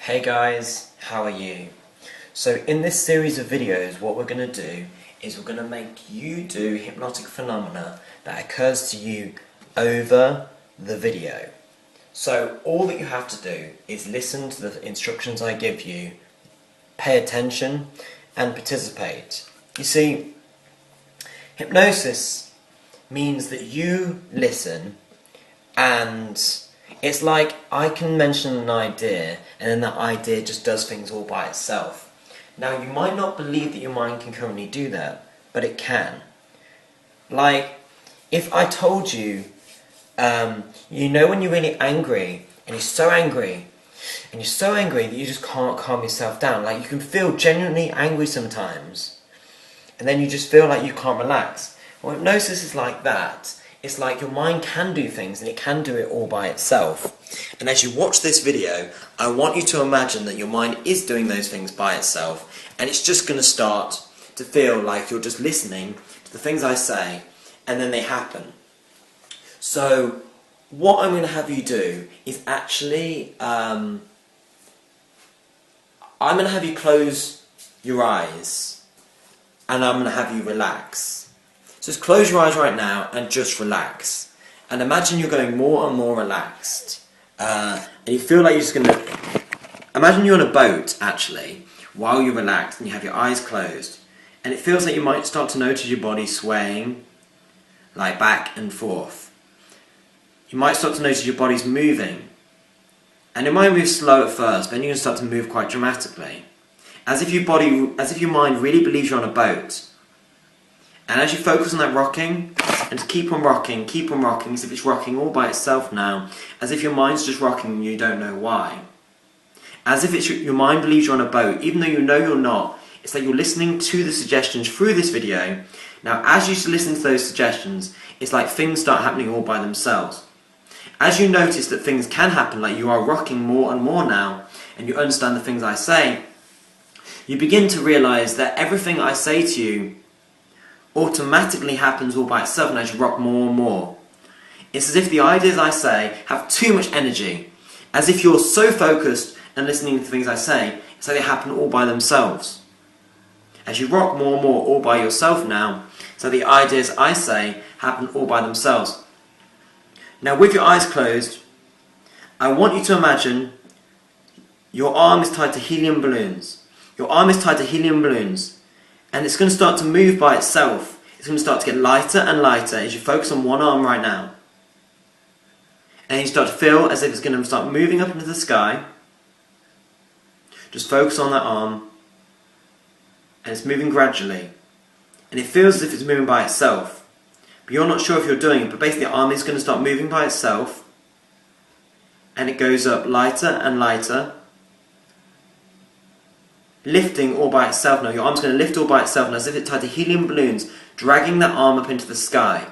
Hey guys, how are you? So in this series of videos, what we're going to do is we're going to make you do hypnotic phenomena that occurs to you over the video. So all that you have to do is listen to the instructions I give you, pay attention and participate. You see, hypnosis means that you listen, and it's like I can mention an idea and then that idea just does things all by itself. Now you might not believe that your mind can currently do that, but it can. Like, if I told you, you know when you're really angry, and you're so angry that you just can't calm yourself down. Like, you can feel genuinely angry sometimes, and then you just feel like you can't relax. Well, hypnosis is like that. It's like your mind can do things, and it can do it all by itself. And as you watch this video, I want you to imagine that your mind is doing those things by itself, and it's just going to start to feel like you're just listening to the things I say, and then they happen. So what I'm going to have you do is actually, I'm going to have you close your eyes, and I'm going to have you relax. So just close your eyes right now and just relax. And imagine you're going more and more relaxed. And you feel like you're just going to... Imagine you're on a boat, actually, while you're relaxed and you have your eyes closed. And it feels like you might start to notice your body swaying, like back and forth. You might start to notice your body's moving. And it might move slow at first, but then you're going to start to move quite dramatically. As if your mind really believes you're on a boat. And as you focus on that rocking, and to keep on rocking, as if it's rocking all by itself now, as if your mind's just rocking and you don't know why. As if your mind believes you're on a boat, even though you know you're not. It's like you're listening to the suggestions through this video. Now, as you listen to those suggestions, it's like things start happening all by themselves. As you notice that things can happen, like you are rocking more and more now, and you understand the things I say, you begin to realise that everything I say to you automatically happens all by itself, and as you rock more and more. It's as if the ideas I say have too much energy. As if you're so focused and listening to the things I say, it's like they happen all by themselves. As you rock more and more all by yourself now, so the ideas I say happen all by themselves. Now with your eyes closed, I want you to imagine your arm is tied to helium balloons. Your arm is tied to helium balloons. And it's going to start to move by itself. It's going to start to get lighter and lighter as you focus on one arm right now. And you start to feel as if it's going to start moving up into the sky. Just focus on that arm. And it's moving gradually. And it feels as if it's moving by itself. But you're not sure if you're doing it. But basically the arm is going to start moving by itself. And it goes up lighter and lighter. Lifting all by itself now. Your arm's going to lift all by itself, and as if it's tied to helium balloons, dragging that arm up into the sky.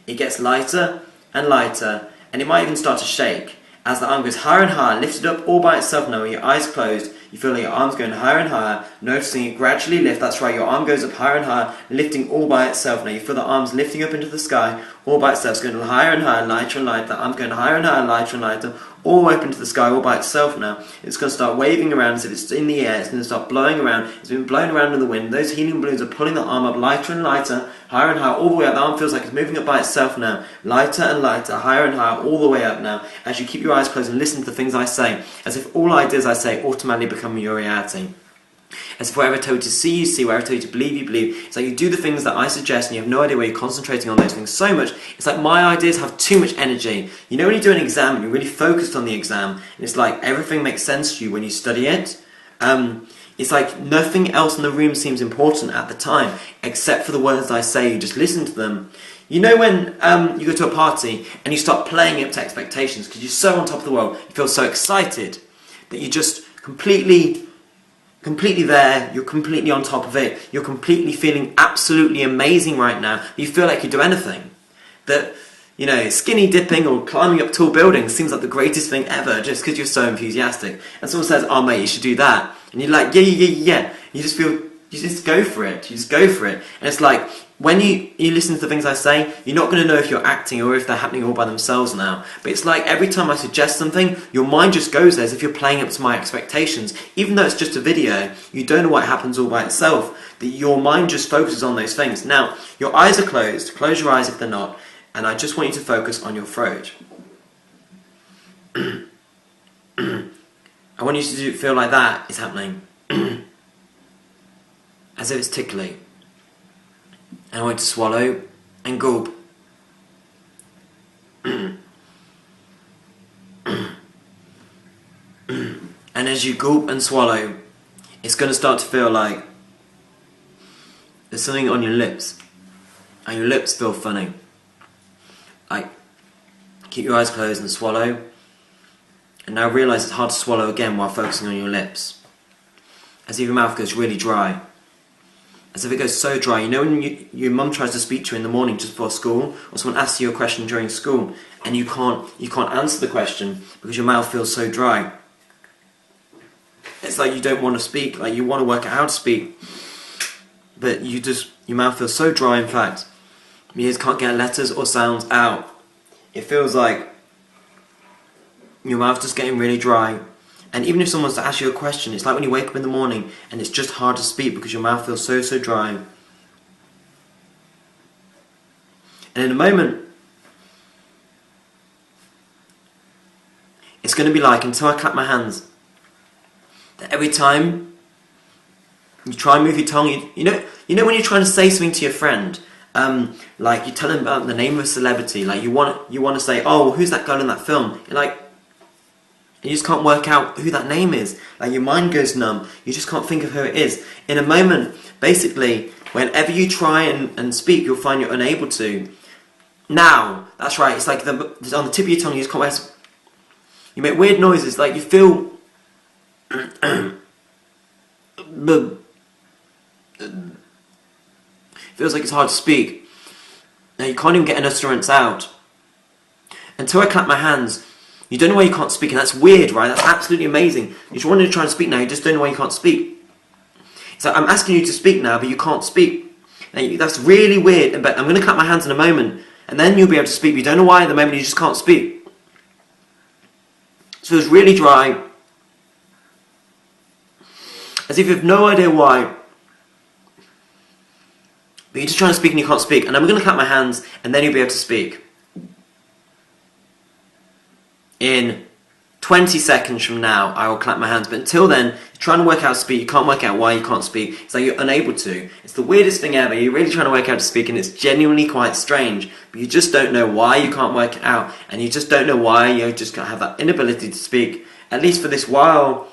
It gets lighter and lighter, and it might even start to shake. As the arm goes higher and higher, lifted up all by itself now, with your eyes closed, you feel like your arm's going higher and higher, noticing it gradually lift. That's right, your arm goes up higher and higher, lifting all by itself now. You feel the arm's lifting up into the sky, all by itself. It's going higher and higher, lighter and lighter. The arm's going higher and higher, lighter and lighter, all the way up into the sky, all by itself now. It's going to start waving around as if it's in the air. It's going to start blowing around. It's been blown around in the wind. Those helium balloons are pulling the arm up lighter and lighter, higher and higher, all the way up. The arm feels like it's moving up by itself now. Lighter and lighter, higher and higher, all the way up now. As you keep your eyes closed and listen to the things I say, as if all ideas I say automatically become your reality. As if whatever I told you to see, you see, whatever I told you to believe, you believe. It's like you do the things that I suggest and you have no idea where you're concentrating on those things so much. It's like my ideas have too much energy. You know when you do an exam and you're really focused on the exam, and it's like everything makes sense to you when you study it? It's like nothing else in the room seems important at the time, except for the words I say. You just listen to them. You know when you go to a party and you start playing up to expectations because you're so on top of the world, you feel so excited that you just completely there, you're completely on top of it, you're completely feeling absolutely amazing right now, you feel like you do anything. That, you know, skinny dipping or climbing up tall buildings seems like the greatest thing ever just because you're so enthusiastic. And someone says, oh mate, you should do that. And you're like, yeah. You just feel, you just go for it, And it's like, when you listen to the things I say, you're not going to know if you're acting or if they're happening all by themselves now. But it's like every time I suggest something, your mind just goes there as if you're playing up to my expectations. Even though it's just a video, you don't know what happens all by itself. That your mind just focuses on those things. Now, your eyes are closed. Close your eyes if they're not. And I just want you to focus on your throat. I want you to feel like that is happening. As if it's tickly. And I want you to swallow and gulp. And as you gulp and swallow, it's going to start to feel like there's something on your lips. And your lips feel funny. Like, keep your eyes closed and swallow. And now realise it's hard to swallow again while focusing on your lips. As if your mouth goes really dry. As if it goes so dry. You know when your mum tries to speak to you in the morning just before school, or someone asks you a question during school, and you can't answer the question because your mouth feels so dry. It's like you don't want to speak, like you want to work out how to speak, but your mouth feels so dry, in fact, you just can't get letters or sounds out. It feels like your mouth just getting really dry. And even if someone's to ask you a question, it's like when you wake up in the morning and it's just hard to speak because your mouth feels so dry. And in a moment, it's going to be like, until I clap my hands, that every time you try and move your tongue, you know when you're trying to say something to your friend, like you tell them about the name of a celebrity, like you want to say, oh, who's that girl in that film? You're like, you just can't work out who that name is. Like your mind goes numb. You just can't think of who it is. In a moment, basically, whenever you try and speak, you'll find you're unable to. Now, that's right. It's like it's on the tip of your tongue. You just can't. You make weird noises. Like you feel. Feels like it's hard to speak. Now you can't even get an utterance out. Until I clap my hands. You don't know why you can't speak, and that's weird, right? That's absolutely amazing. You just wanted to try and speak now, you just don't know why you can't speak. So I'm asking you to speak now, but you can't speak. Now, that's really weird, but I'm going to clap my hands in a moment, and then you'll be able to speak, but you don't know why at the moment you just can't speak. So it's really dry. As if you have no idea why. But you're just trying to speak and you can't speak. And I'm going to clap my hands, and then you'll be able to speak. In 20 seconds from now, I will clap my hands. But until then, you're trying to work out how to speak. You can't work out why you can't speak. It's like you're unable to. It's the weirdest thing ever. You're really trying to work out how to speak, and it's genuinely quite strange. But you just don't know why you can't work it out. And you just don't know why you just can't have that inability to speak, at least for this while.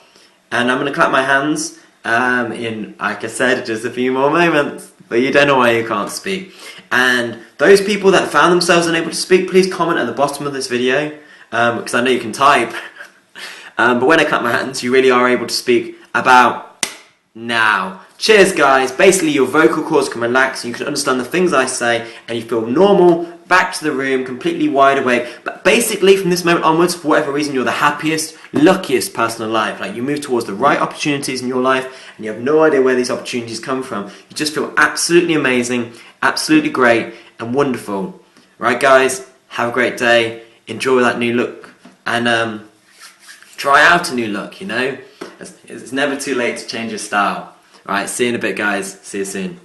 And I'm going to clap my hands in, like I said, just a few more moments. But you don't know why you can't speak. And those people that found themselves unable to speak, please comment at the bottom of this video. Because I know you can type. But when I clap my hands, you really are able to speak about now. Cheers, guys. Basically, your vocal cords can relax, and you can understand the things I say, and you feel normal, back to the room, completely wide awake. But basically, from this moment onwards, for whatever reason, you're the happiest, luckiest person alive. Like, you move towards the right opportunities in your life, and you have no idea where these opportunities come from. You just feel absolutely amazing, absolutely great, and wonderful. Right, guys? Have a great day. Enjoy that new look, and try out a new look, you know? It's never too late to change your style. Right, see you in a bit, guys. See you soon.